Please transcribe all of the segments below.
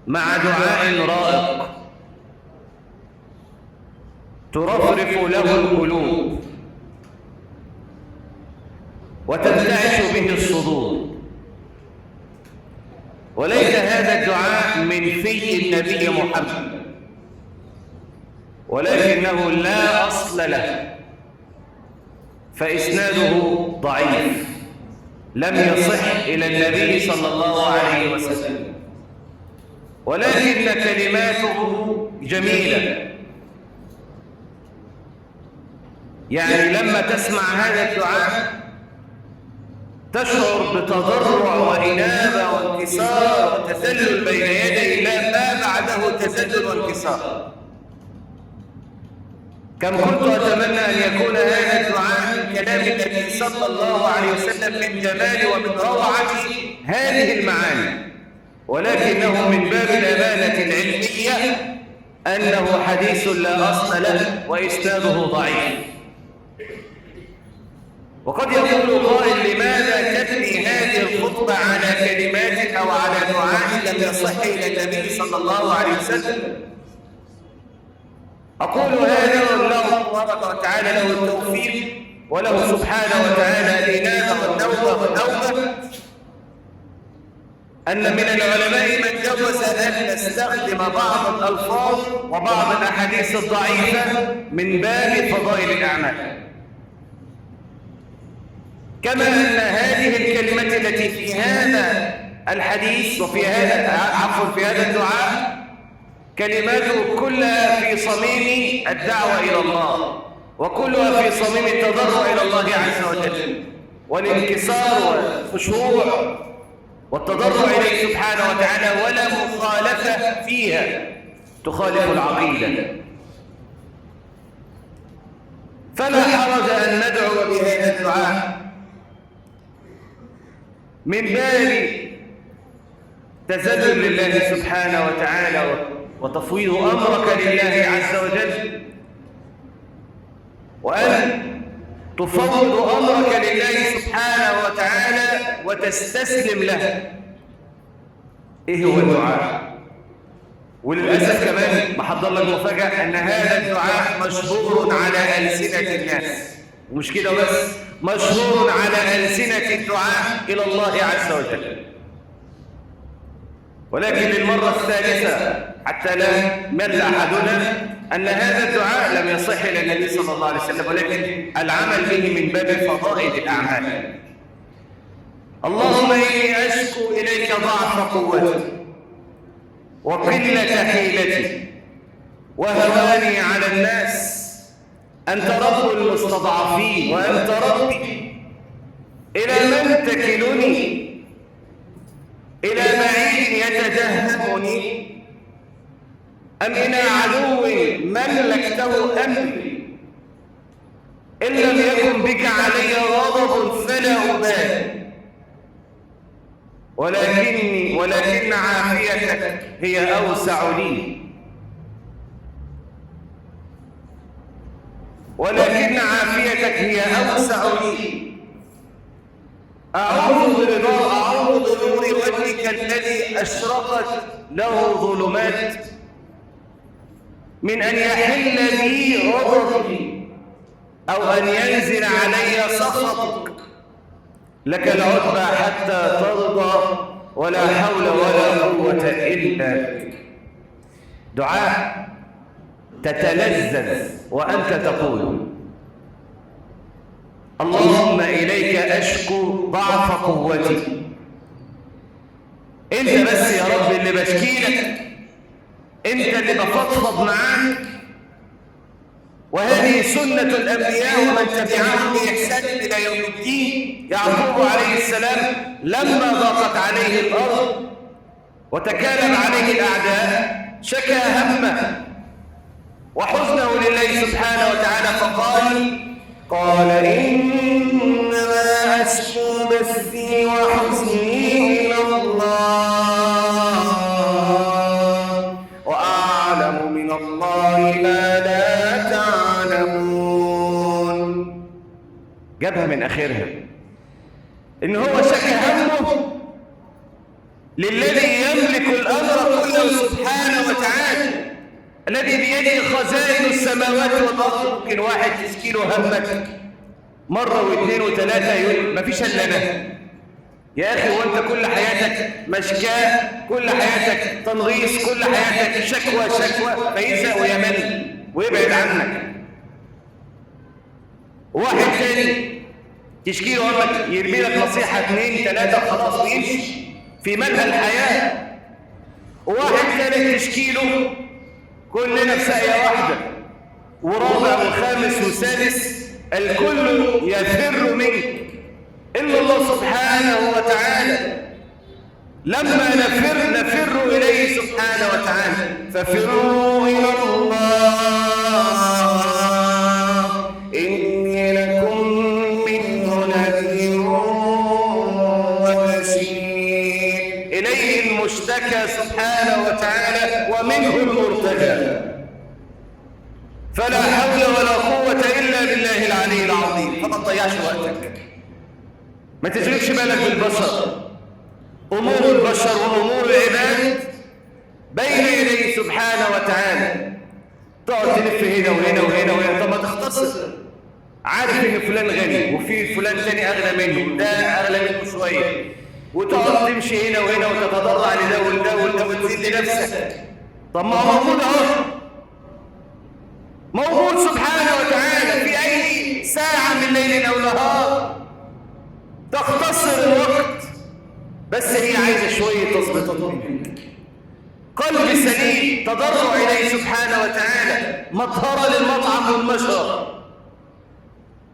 مع دعاء رائق ترفرف له القلوب وتنتعش به الصدور. وليس هذا الدعاء من في النبي محمد، ولكنه لا أصل له، فإسناده ضعيف، لم يصح إلى النبي صلى الله عليه وسلم، ولكن كلماته جميلة. يعني لما تسمع هذا الدعاء تشعر بتضرع وإنابة وانكسار وتذلل بين يدي الله ما بعده تذلل وانكسار. كم كنت أتمنى أن يكون هذا الدعاء من كلام النبي صلى الله عليه وسلم من جمال ومن روعة هذه المعاني، ولكنه من باب الأمانة العلمية أنه حديث لا أصل له وإسناده ضعيف. وقد يقول قائل: لماذا تبني هذه الخطبة على كلمات أو على دعاء لم يصح إلى النبي صلى الله عليه وسلم؟ أقول هذا والله تبارك وتعالى له التوفيق، وله سبحانه وتعالى الإنابة والتوبة، أن من العلماء من جوز أن نستخدم بعض الألفاظ وبعض الأحاديث الضعيفة من باب فضائل الأعمال، كما أن هذه الكلمة التي في هذا الحديث وفي هذا في هذا الدعاء كلماته كلها في صميم الدعوة إلى الله، وكلها في صميم التضرع إلى الله عز وجل والانكسار والخشوع والتضرع إليه سبحانه وتعالى، ولا مخالفة فيها تخالف العقيدة. فلا حرج أن ندعو بهذا الدعاء من باب تذلل لله سبحانه وتعالى وتفويض أمرك لله عز وجل، وأن تفوض أمرك لله سبحانه وتعالى وتستسلم له. إيه هو الدعاء؟ وللأسف كمان بحضر لك مفاجأة أن هذا الدعاء مشهور على ألسنة الناس، ومش كده بس، مشهور على ألسنة الدعاء إلى الله عز وجل. ولكن للمرة الثالثة حتى لا مل أحدنا أن هذا الدعاء لم يصح إلى النبي صلى الله عليه وسلم، ولكن العمل به من باب فضائل الأعمال. اللهم إني أشكو إليك ضعف قوتي وقلة حيلتي وهواني على الناس، أنت رب المستضعفين وأنت ربي، إلى من تكلني؟ إلى معين يتجهمني أم إلى عدو ملكته أمري؟ إن لم يكن بك علي غضب فلا أبالي، ولكن عافيتك هي أوسع لي، ولكن عافيتك هي أوسع لي. أعوذ بنور وجهك الذي أشرقت له ظلمات من أن يحل بي غضبي أو أن ينزل علي سخطك. لك العتبى حتى ترضى ولا حول ولا قوة إلا بك. دعاء تتلذذ وأنت تقول: اللهم إليك أشكو ضعف قوتي. أنت بس يا رب اللي بشكيلك، أنت اللي بفضفض معاك. وهذه سنة الأنبياء ومن تبعهم بإحسان إلى يوم الدين. يعقوب عليه السلام لما ضاقت عليه الأرض وتكالب عليه الأعداء شكى همه وحزنه لله سبحانه وتعالى، قال إنما أشكو بثي وحزني إلى الله وأعلم من الله ما لا تعلمون. جابها من آخرها، إن هو شكى همه للذي يملك الأمر كله سبحانه وتعالى، الذي بيده خزائن السماوات والأرض. ممكن واحد تشكيله همك مرة واثنين وثلاثة يقول ما فيش إلا أنا. يا أخي وأنت كل حياتك مشكاة، كل حياتك تنغيص، كل حياتك شكوى فيزهق ويمل ويبعد عنك. واحد تاني تشكيله همك يرمي لك نصيحة اثنين ثلاثة خلاص ويمشي في ملهى الحياة. وواحد ثالث تشكيله كلنا في ساقية واحدة، ورابع وخامس وسادس الكل يفر منك إلا الله سبحانه وتعالى. لما نفر إليه سبحانه وتعالى. ففروا إلى الله إني لكم منه نذير وبشير. إليه المشتكى سبحانه وتعالى ومنه المرتجى. فلا حول ولا قوة إلا بالله العلي العظيم. فما تضيعش وقتك، ما تشغلش بالك بالبشر. أمور البشر وأمور العباد بين يديه سبحانه وتعالى. تقعد تلف هنا وهنا وهنا وهنا. طب ما تختصر. عارف ان فلان غني وفي فلان تاني اغنى منه، ده اغلى منه شويه، وتقعد تمشي هنا وهنا وتتضرع لده ولده ولده وتزيد لنفسك. طب ما هو موجود اهو، موجود سبحانه وتعالى في اي ساعه من ليل او نهار. تختصر الوقت، بس هي عايزه شويه تظبيطات منك. قلب سليم، تضرع اليه سبحانه وتعالى، مطهره للمطعم والمشرب،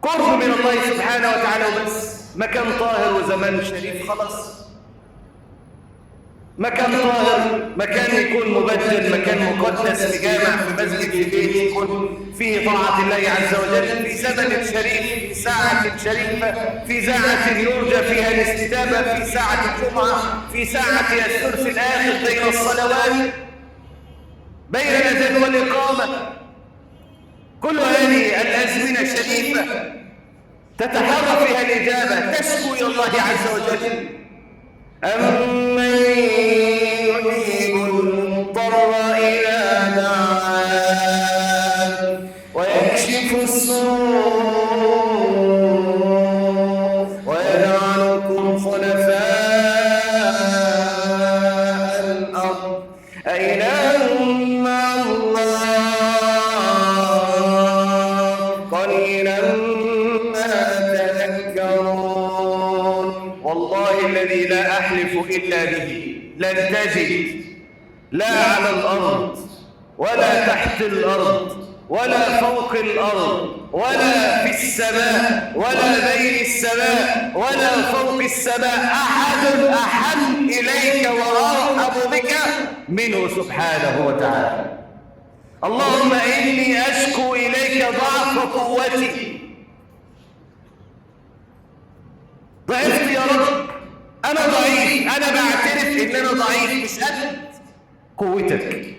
قرب من الله سبحانه وتعالى وبس. مكان طاهر وزمان شريف خلاص. مكان طاهر، مكان يكون مبدل، مكان مقدس، في جامع، في مسجد، في بيت يكون فيه طاعة الله عز وجل، في زمن شريف، في ساعة شريفة، في ساعة يرجى فيها الاستجابة، في ساعة الجمعة، في ساعة الثلث الآخر بين الصلوات، بين الأذان والإقامة. كل هذه الأزمنة الشريفة تتحرى فيها الإجابة، تشكو إلى الله عز وجل. أمن يجيب المضطر إذا دعاه ويكشف السوء ويجعلكم خلفاء الأرض أإله مع الله قليلا ما تذكرون. والله الذي لا أحلف إلا به لن تجد لا على الأرض ولا تحت الأرض ولا فوق الأرض ولا في السماء ولا بين السماء ولا فوق السماء أحد أحن إليك وأرحم بك منه سبحانه وتعالى. اللهم إني أشكو إليك ضعف قوتي. ضعفت يا رب، أنا ضعيف، أنا بعترف إن أنا ضعيف مش قد قوتك.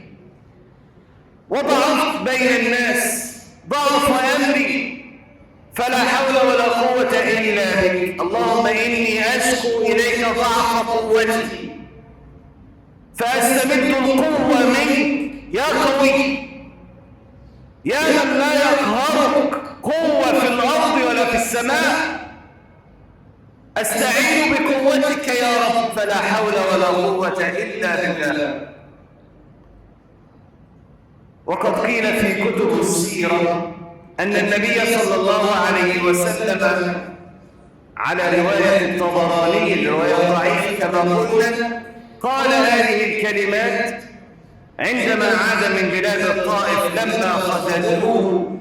وضعفت بين الناس، ضعف أمري، فلا حول ولا قوة إلا بك. اللهم إني أشكو إليك ضعف قوتي فأستمد القوة منك يا قوي، يا من لا يقهرك قوة في الأرض ولا في السماء. أستعين بقوتك يا رب، فلا حول ولا قوة إلا بالله. وقد قيل في كتب السيرة أن النبي صلى الله عليه وسلم على رواية الطبراني، الرواية الضعيفة كما قلنا، قال هذه الكلمات عندما عاد من بلاد الطائف لما خذلوه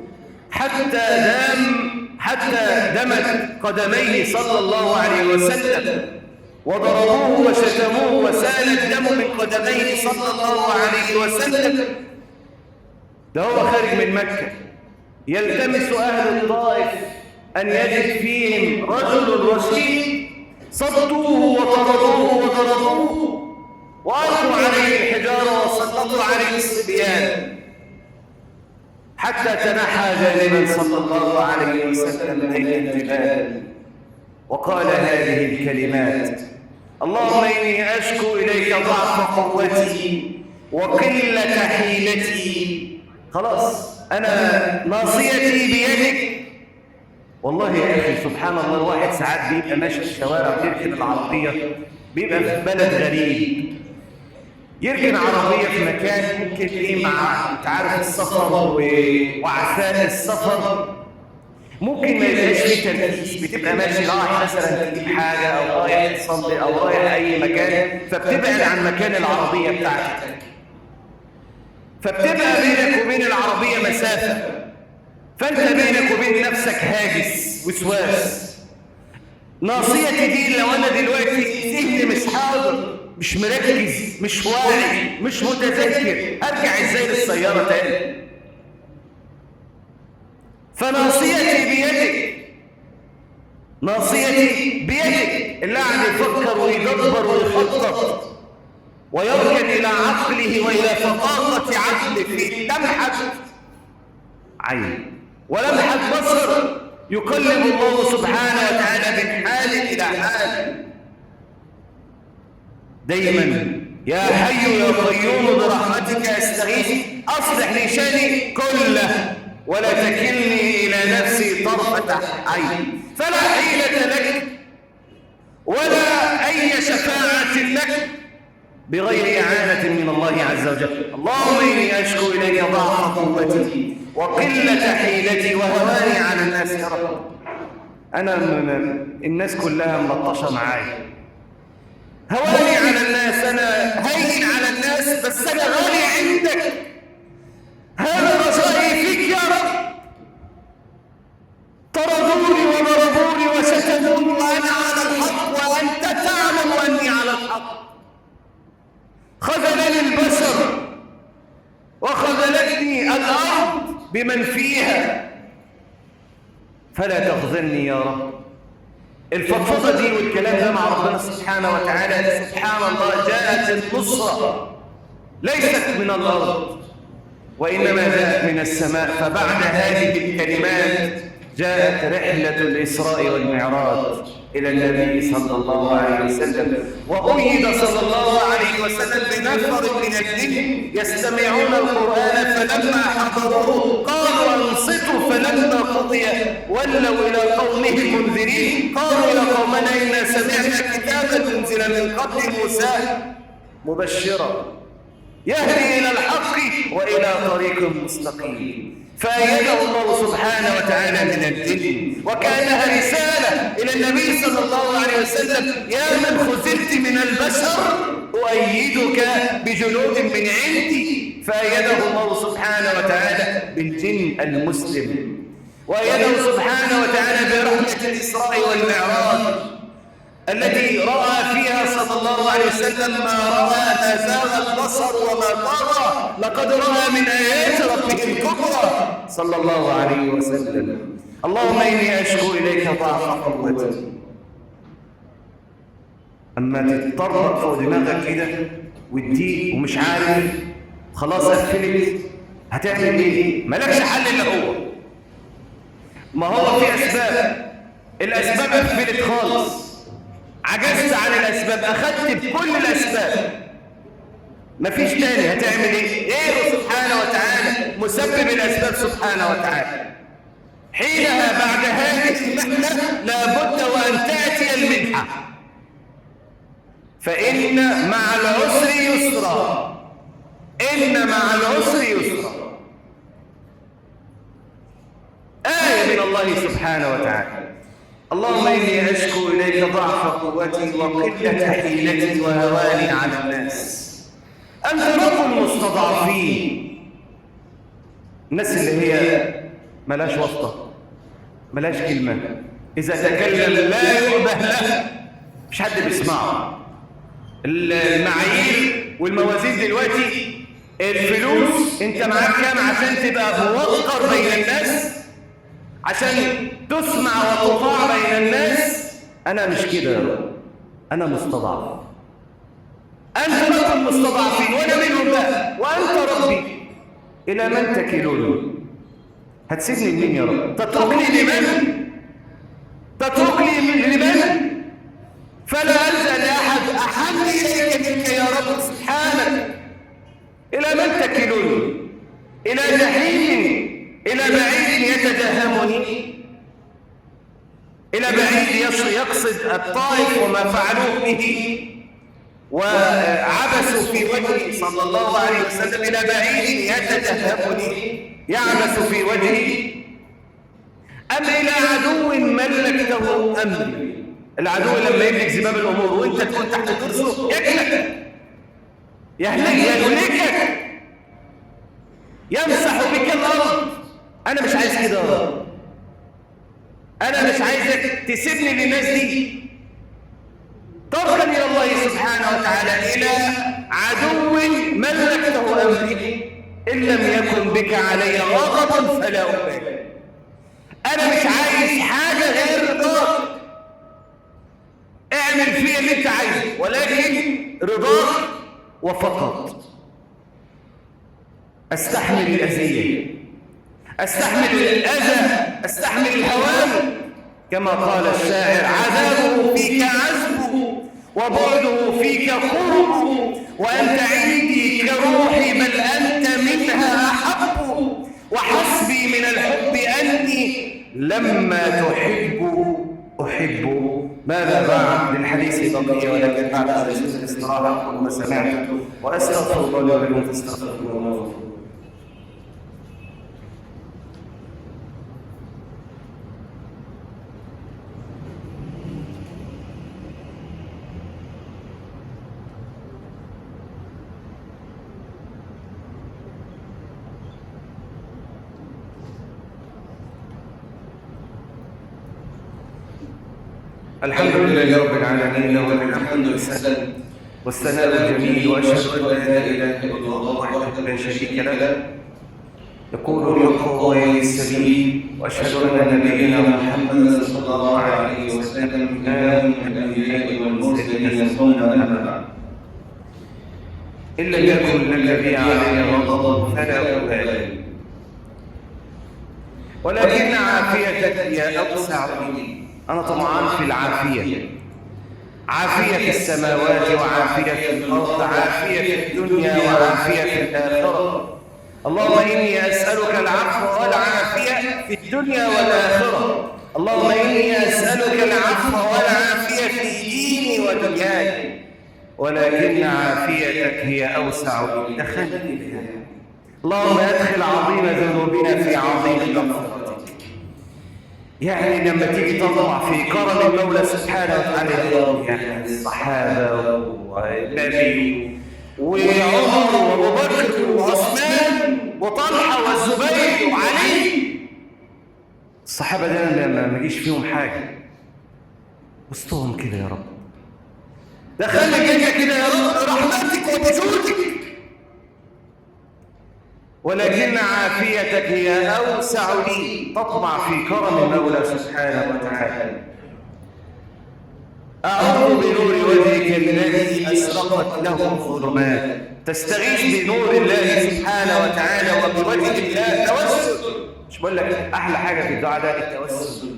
حتى دمت قدميه صلى الله عليه وسلم، وضربوه وشتموه وسال الدم من قدميه صلى الله عليه وسلم. ده هو خارج من مكة يلتمس أهل الطائف أن يجد فيهم رجل رشيد، صدوه وطردوه وضربوه وألقوا عليه الحجارة وسلطوا عليه الصبيان حتى تنحى جانبا صلى الله عليه وسلم بين الجبال وقال هذه الكلمات: اللهم إني أشكو إليك ضعف قوتي وقلة حيلتي. خلاص أنا ناصيتي بيدك. والله يا أخي سبحان الله، الواحد ساعات بيبقى ماشي في الشوارع بيركن العربية، بيبقى في بلد غريب، يركن عربية في مكان ممكن إيه مع أنت عارف السفر وعفاء السفر ممكن ما يبقاش فيه تركيز، بتبقى ماشي رايح مثلا تجيب حاجة أو رايح تصلي أو رايح أي مكان، فبتبعد عن مكان العربية بتاعتك، فبتبقى بينك وبين العربية مسافة، فأنت بينك وبين نفسك هاجس وسواس. ناصيتي دي لو أنا دلوقتي ذهني مش حاضر، مش مركز، مش واعي، مش متذكر، أرجع إزاي للسيارة تاني؟ فناصيتي بيدك، ناصيتي بيدك. اللي قاعد يفكر ويدبر ويخطط ويركن إلى عقله وإلى فقاقة عقله في لمحة عين ولمحة بصر يقلب الله سبحانه وتعالى من حال إلى حال. دايما يا حي يا قيوم برحمتك استغيث أصلح لي شأني كله ولا تكلني إلى نفسي طرفة عين. فلا حيلة لك ولا أي شفاعة لك بغير إعانة من الله عز وجل. اللهم إني أشكو إليك ضعف قوتي وقلة حيلتي وهواني على الناس. يا رب أنا الناس كلها ملطشة معايا، هواني على الناس، أنا هين على الناس، بس أنا غالي عندك. هذا رجائي فيك يا رب. طردوني وضربوني وشتموني وأنا على الحق وأنت تعلم أني على الحق. خذلني البشر وخذلتني الأرض بمن فيها، فلا تخذلني يا رب. الفضفضة دي والكلام ده مع ربنا سبحانه وتعالى، سبحان الله، جاءت النصرة ليست من الأرض وإنما جاءت من السماء. فبعد هذه الكلمات جاءت رحلة الإسراء والمعراج إلى النبي صلى الله عليه وسلم، وأيد صلى الله عليه وسلم بنفر من الجن يستمعون القرآن، فلما حضروه قالوا أنصتوا، فلما قضي ولوا إلى قومهم منذرين قالوا يا قومنا إنا سمعنا كتابا أنزل من قبل موسى مبشرا يهدي إلى الحق وإلى طريق مستقيم. فأيده الله سبحانه وتعالى من الجن، وكانها رسالة إلى النبي صلى الله عليه وسلم: يا من خذلت من البشر أؤيدك بجنود من عندي. فأيده الله سبحانه وتعالى بالجن المسلم، وأيده سبحانه وتعالى برحمة الإسراء والمعراج التي رأى فيها صلى الله عليه وسلم ما رأى، ما زاغ البصر وما طغى، لقد رأى من آيات ربه الكبرى صلى الله عليه وسلم. اللهم إني أشكو إليك ضعف قوتي. أما تتطرق فوق دماغك كده وتضيق ومش عارف خلاص قفلت، هتعمل إيه؟ مالكش حل إلا هو. ما هو في أسباب، الأسباب قفلت خالص، عجزت عن الأسباب، أخذت بكل الأسباب، مفيش تاني، هتعمل إيه؟ غيره سبحانه وتعالى مسبب الأسباب سبحانه وتعالى. حينها بعد هذه المحنة لابد وأن تأتي المنحة، فإن مع العسر يسرا، إن مع العسر يسرا، آية من الله سبحانه وتعالى. اللهم إني أشكو إليك ضعف قوتي وقلة حيلتي وهواني على الناس. أنت رب المستضعفين، الناس اللي هي ملاش واسطة، ملاش كلمة، إذا تكلم لا يؤبه له، مش حد بيسمعه. المعايير والموازين دلوقتي، الفلوس أنت معاك كام عشان تبقى موقر بين الناس، عشان تسمع وتطاع بين الناس. أنا مش كده يا رب، أنا مستضعف، أنت رب المستضعفين وأنا منهم بقى، وأنت ربي، إلى من تكلون؟ هتسيبني لمين يا رب؟ تتركني لمن؟ تتركني لمن؟ فلا ألجأ لأحد إلى من تكلني؟ إلى جحيم، إلى بعيد يتجهمني، إلى بعيد يقصد الطائف وما فعلوه به وعبثوا في وجهه صلى الله عليه وسلم، إلى بعيد يتجهمني يعبث في وجهي، أم إلى عدو ملكته أمري؟ العدو لما يملك زمام الأمور وأنت تكون تحت درسه يهلكك، يمسح بك الأرض. أنا مش عايز كده، أنا مش عايزك تسيبني للناس دي، تركا إلى الله سبحانه وتعالى، إلى عدو ملكته أمري، إن لم يكن بك علي غضب فلا أبالي. أنا مش عايز حاجة غير رضاك، اعمل فيا اللي أنت عايزه، ولكن رضاك وفقط. أستحمل الأذية، أستحمل الأذى، أستحمل الهوان، كما قال الشاعر: عذابه فيك عذبه وبعده فيك قرب، وأنت عندي كروحي بل أنت منها أحب، وحسبي من الحب أني لما أحب. ماذا بعد؟ للحديث بقية، ولكن بعد هذا الاستراحة أقول ما سمعت وأستغفر الله لي ولكم فاستغفروا الله. الحمد لله رب العالمين، له الحمد والسلام والثناء الجميل، واشهد ان لا اله الا الله وحده لا شريك له، يقول الحق ويهدي السبيل، واشهد ان نبينا محمدا صلى الله عليه وسلم امام الانبياء والمرسلين ثم اما بعد. ان لم يكن لك بي علي غضب فلا ابالي، ولكن عافيتك هي اوسع لي. أنا طمعان في العافية، عافية في السماوات وعافية في الأرض، عافية في الدنيا وعافية في الآخرة. اللهم إني أسألك العفو والعافية في الدنيا والآخرة. اللهم إني أسألك العفو والعافية في ديني ودنياي، ولكن عافيتك هي أوسع لي. دخلني فيها. اللهم أدخل عظيم ذنوبنا في عظيم مغفرتك. يعني لما تيجي تطمع في كرم المولى سبحانه وتعالى، يعني الصحابة والنبي وعمر وابو بكر وعثمان وطلحة والزبير وعلي، الصحابة ده ما يجيش فيهم حاجة وسطهم كده يا رب. دخلنا جنة كده يا رب رحمتك وجودك، ولكن عافيتك هي أوسع لي. تطمع في كرم المولى سبحانه وتعالى. أعوذ بنور وجهك الذي أشرقت له الظلمات. تستغيث بنور الله سبحانه وتعالى وبوجه الله. توسل، مش بقول لك أحلى حاجة في الدعاء ده التوسل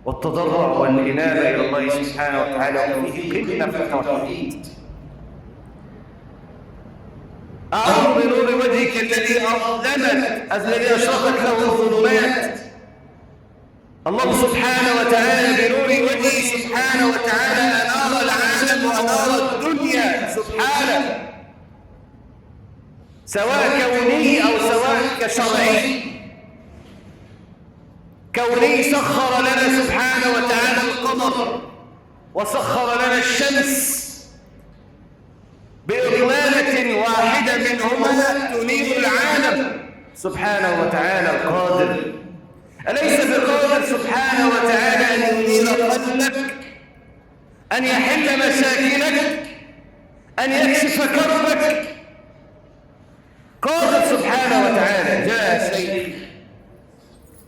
والتضرع والإنابة إلى الله سبحانه وتعالى، وفيه قمة في التوحيد. أعوذ بنور وجهك الذي أظلمت، الذي أشرقت له الظلمات. الله سبحانه وتعالى بنور وجهه سبحانه وتعالى أنار العالم وأنار الدنيا سبحانه، سواء كوني أو سواء كشرعي. كوني سخر لنا سبحانه وتعالى القمر، وسخر لنا الشمس بإضلالة واحدة منهما تنير العالم سبحانه وتعالى القادر. أليس بقادر سبحانه وتعالى أن ينير قلبك، أن يحل مشاكلك، أن يكشف كربك؟ قادر سبحانه وتعالى. جاء شيء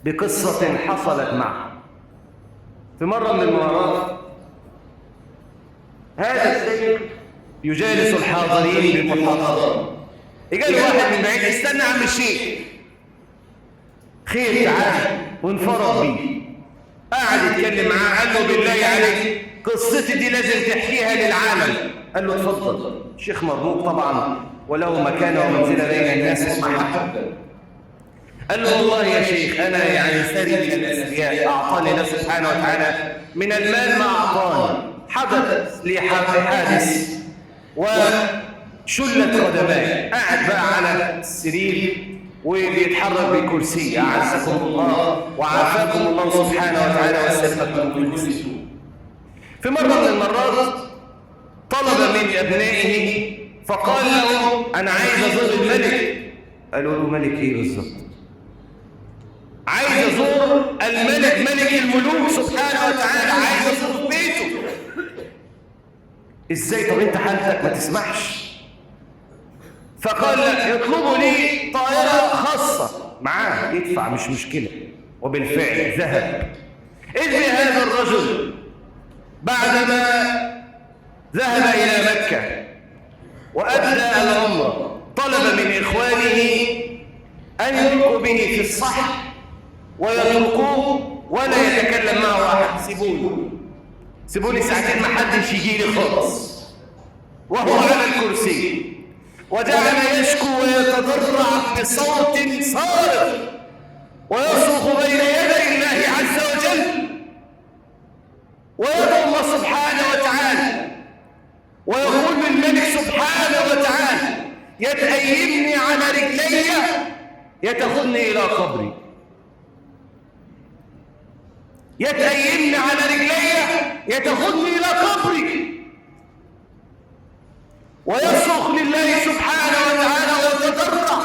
بقصة حصلت معه في مرة من المرات. هذا السيد يجالس الحاضرين بالمحاضرة. يجي له واحد من بعيد: استنى عم الشيخ، خير تعال، وانفرد بيه. قاعد يتكلم معاه، قال له: بالله عليك قصتي دي لازم تحكيها للعالم. قال له اتفضل. شيخ مرموق طبعا وله مكانه ومنزله بين الناس ومحبه. قال له والله يا شيخ أنا يعني ثري من الأثرياء، أعطاني الله سبحانه وتعالى من المال ما أعطاني. حدث لي حادث وشلت قدماي، قاعد بقى على السرير وبيتحرك بكرسي. أعزكم الله وعافاكم الله سبحانه وتعالى وسلمكم من كل سوء. في مرة من المرات طلب من أبنائه فقال له أنا عايز أزور الملك. قالوا له ملك إيه بالظبط؟ عايز أزور الملك ملك الملوك سبحانه وتعالى، عايز أزور بيته. إزاي؟ طب أنت حالتك ما تسمحش. فقال لا، يطلبوا لي طائرة خاصة معاه يدفع مش مشكلة. وبالفعل ذهب. إذ هذا الرجل بعدما ذهب إلى مكة وأدى العمرة طلب من إخوانه أن يلقوا به في الصحن ويتركوه ولا يتكلم معه أحد. سيبوني ساعتين ما حدش يجي لي خالص. وهو على الكرسي وجعل يشكو ويتضرع بصوت صارخ ويصرخ بين يدي الله عز وجل ويدعو الله سبحانه وتعالى ويقول للملك سبحانه وتعالى يتأيمني على رجلي يتخذني إلى قبري، يتأيمني على رجلي يتخذني إلى قبري. ويصرخ لله سبحانه وتعالى ويتضرع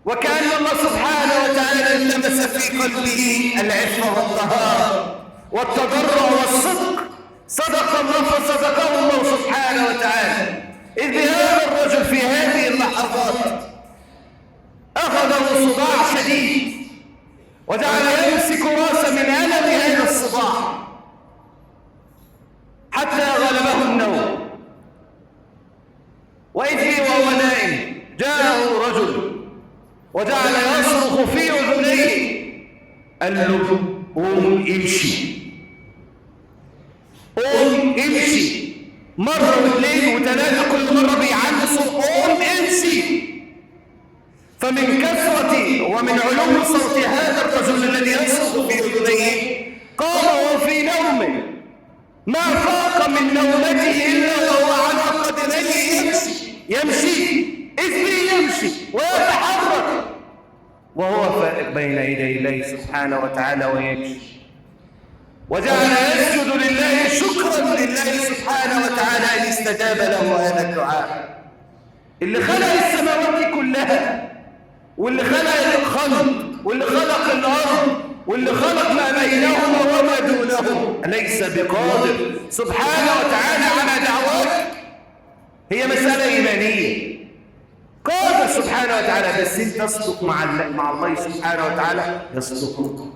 وكأن الله سبحانه وتعالى التمس في قلبه العفة والطهارة والتضرع والصدق. صدق الله فصدقه الله سبحانه وتعالى. إذ هذا الرجل في هذه اللحظات أخذه صداع شديد وجعل يمسك راسه من ألم هذا الصداع حتى غلبه النوم. وإذ به وهو نائم جاءه رجل وجعل يصرخ في أذنيه. قال له قوم امشي، قوم امشي. مرة واثنين وثلاثة، كل مرة بيعنصر قوم امشي. فمن كثرة ومن علو صوت هذا الرجل الذي يصرخ في أذنيه قام وهو في نومه ما فاق من نومته إلا وهو على قدميه يمشي إذ به يمشي ويتحرك وهو فائق بين يدي الله سبحانه وتعالى ويمشي. وجعل يسجد لله شكرا لله سبحانه وتعالى أن استجاب له هذا الدعاء. اللي خلق السماوات كلها واللي خلق الخلق واللي خلق الأرض واللي خلق ما بينهما وما دونهم أليس بقادر سبحانه وتعالى على دعواك؟ هي مسألة إيمانية. قادر سبحانه وتعالى، بس انت تصدق مع الله سبحانه وتعالى يصدقك.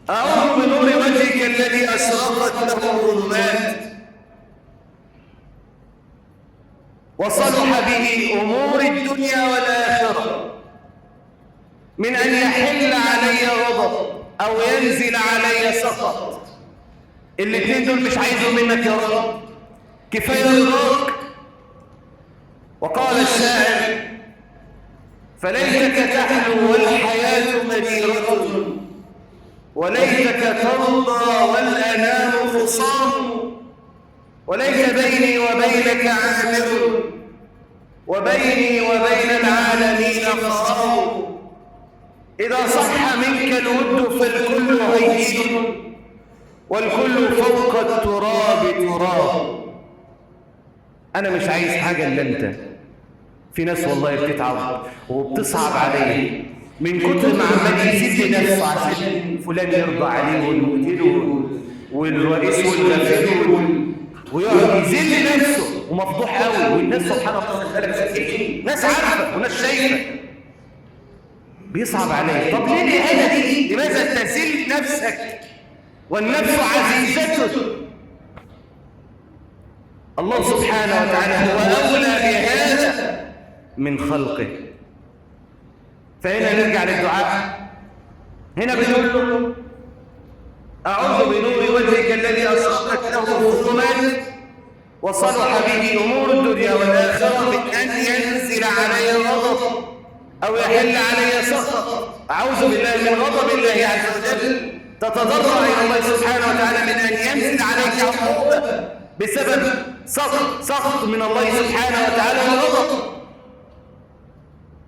أعوذ بنور وجهك الذي أشرقت له الظلمات وصلح به أمور الدنيا والآخرة من أن يحل علي غضب أو ينزل علي سخط. الاثنين دول مش عايزهم منك يا رب، كفاية رضاك. وقال الشاعر فليتك تحلو والحياة مريرة وليتك ترضى والأنام خصام وليت بيني وبينك عامر وبيني وبين العالمين خصام. إذا صح منك الود فالكل هين والكل فوق التراب تراب. أنا مش عايز حاجة إلا أنت. في ناس والله بتتعب وبتصعب عليه من كتر ما عمال يزيد نفسه عشان فلان يرضى عليه والمدير والرئيس والغفير ويقعد يذل نفسه ومفضوح قوي. والناس سبحان الله خلق ناس عارفه وناس شايفه بيصعب عليه. طب ليه الإهانة دي؟ لماذا تذل نفسك والنفس عزيزته؟ الله سبحانه وتعالى هو أولى بهذا من خلقه. فهنا نرجع للدعاء. هنا بنقول له أعوذ بنور وجهك الذي أشرقت له الظلمات وصلح به أمور الدنيا والآخرة من أن ينزل علي غضب أو يحل علي سخط. أعوذ بالله من غضب الله عز وجل، تتضرع إلى الله سبحانه وتعالى من أن ينزل عليك عقوبة بسبب سخط من الله سبحانه وتعالى وغضب.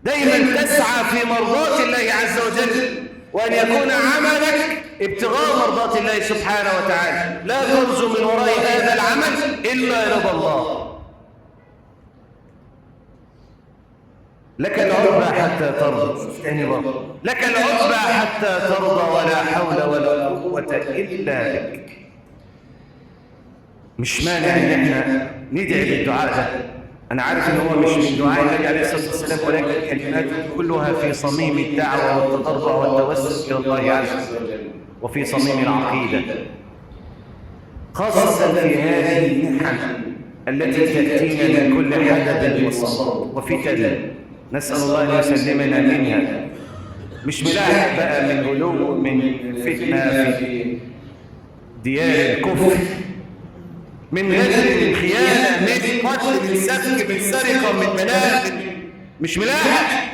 دايما تسعى في مرضات الله عز وجل، وأن يكون عملك ابتغاء مرضات الله سبحانه وتعالى، لا ترجو من وراء هذا العمل إلا رضا الله. لك العقبى حتى ترضى، لك العقبى حتى ترضى، ولا حول ولا قوة إلا بك. مش مانع ان احنا ندعي بالدعاء ده. انا عارف ان هو مش من دعاء النبي عليه الصلاه والسلام، ولكن كلماته كلها في صميم الدعوه والتضرع والتوسل الى الله عز وجل، وفي صميم العقيده، خاصه في هذه المحن التي تاتينا من كل حدب وصب وفتن، نسال الله ان يسلمنا منها. مش ملاحق بقى من غلو، من فتنه في ديار الكفر، من غدر، من خيانة، من قتل، من سفك، من سرقة، من بلاء، مش ملاحق.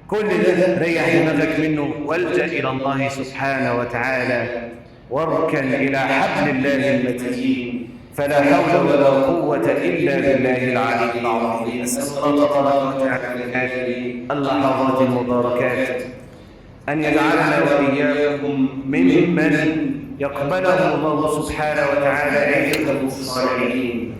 كل ده ريح دماغك منه، والجأ إلى الله سبحانه وتعالى، واركن إلى حبل الله المتين، فلا حول ولا قوة إلا بالله العلي العظيم. نسأل الله تبارك وتعالى من هذه اللحظات المباركات أن يجعلنا وإياكم ممن يقبله الله سبحانه وتعالى عنده الصالحين،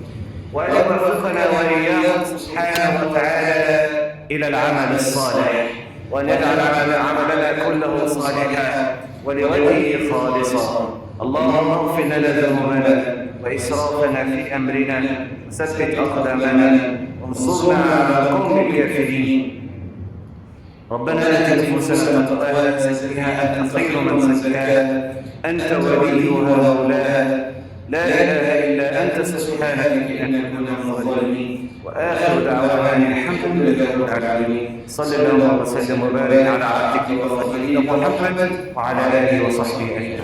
وأن يوفقنا وإياكم سبحانه وتعالى إلى العمل الصالح، وأن يجعل عملنا كله صالحا ولوجهه خالصا. اللهم اغفر لنا ذنوبنا وإسرافنا في أمرنا، ثبت أقدامنا وانصرنا على القوم الكافرين. ربنا آت نفوسنا تقواها زكها أنت خير من زكاها، أنت وليها مولاها، لا إله إلا أنت سبحانك إننا كنا ظالمين. وآخر دعوانا الحمد لله رب العالمين. صلى الله وسلم وبارك على عبدك وخليلك محمد وعلى آله وصحبه أجمعين.